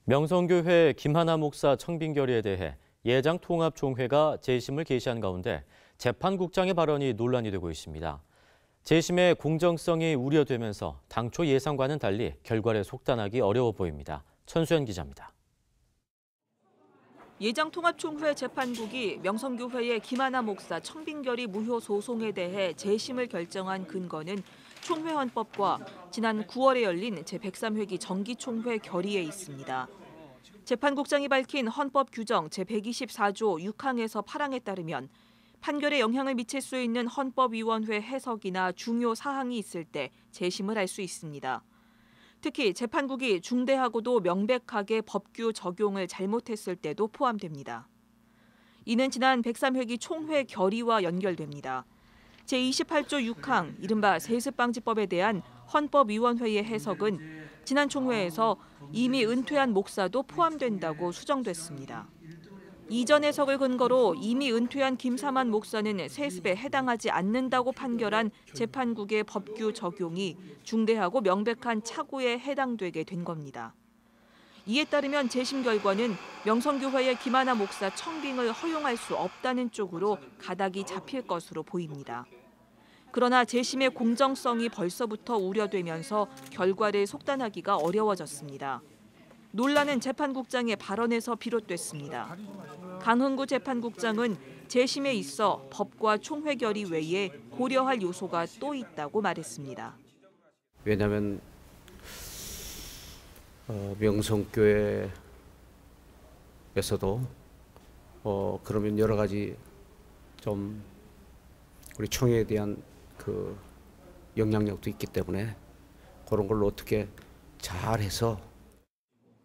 명성교회 김하나 목사 청빙 결의에 대해 예장통합총회가 재심을 개시한 가운데 재판국장의 발언이 논란이 되고 있습니다. 재심의 공정성이 우려되면서 당초 예상과는 달리 결과를 속단하기 어려워 보입니다. 천수연 기자입니다. 예장통합총회 재판국이 명성교회의 김하나 목사 청빙결의 무효 소송에 대해 재심을 결정한 근거는 총회 헌법과 지난 9월에 열린 제103회기 정기총회 결의에 있습니다. 재판국장이 밝힌 헌법 규정 제124조 6항에서 8항에 따르면 판결에 영향을 미칠 수 있는 헌법위원회 해석이나 중요 사항이 있을 때 재심을 할 수 있습니다. 특히 재판국이 중대하고도 명백하게 법규 적용을 잘못했을 때도 포함됩니다. 이는 지난 103회기 총회 결의와 연결됩니다. 제28조 6항, 이른바 세습방지법에 대한 헌법위원회의 해석은 지난 총회에서 이미 은퇴한 목사도 포함된다고 수정됐습니다. 이전 해석을 근거로 이미 은퇴한 김사만 목사는 세습에 해당하지 않는다고 판결한 재판국의 법규 적용이 중대하고 명백한 착오에 해당되게 된 겁니다. 이에 따르면 재심 결과는 명성교회의 김하나 목사 청빙을 허용할 수 없다는 쪽으로 가닥이 잡힐 것으로 보입니다. 그러나 재심의 공정성이 벌써부터 우려되면서 결과를 속단하기가 어려워졌습니다. 논란은 재판국장의 발언에서 비롯됐습니다. 강흥구 재판국장은 재심에 있어 법과 총회 결의 외에 고려할 요소가 또 있다고 말했습니다. 왜냐하면 명성교회에서도 그러면 여러 가지 좀 우리 총회에 대한 그 영향력도 있기 때문에 그런 걸로 어떻게 잘해서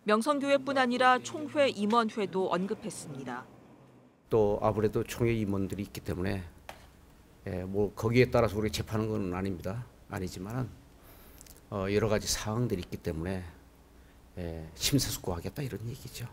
명성교회뿐 아니라 총회 임원회도 언급했습니다. 또 아무래도 총회 임원들이 있기 때문에 뭐 거기에 따라서 우리 재판하는 건 아니지만 여러 가지 사항들이 있기 때문에 심사숙고하겠다 이런 얘기죠.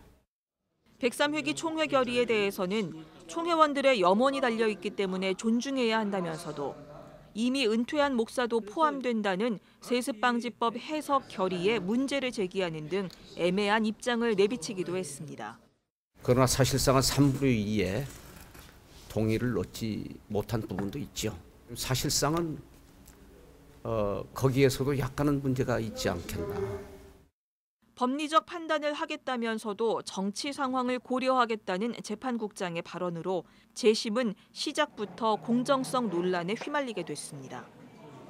103회기 총회 결의에 대해서는 총회원들의 염원이 달려 있기 때문에 존중해야 한다면서도 이미 은퇴한 목사도 포함된다는 세습방지법 해석 결의에 문제를 제기하는 등 애매한 입장을 내비치기도 했습니다. 그러나 사실상은 3분의 2에 동의를 얻지 못한 부분도 있죠. 사실상은 거기에서도 약간은 문제가 있지 않겠나. 법리적 판단을 하겠다면서도 정치 상황을 고려하겠다는 재판국장의 발언으로 재심은 시작부터 공정성 논란에 휘말리게 됐습니다.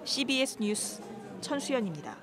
CBS 뉴스 천수연입니다.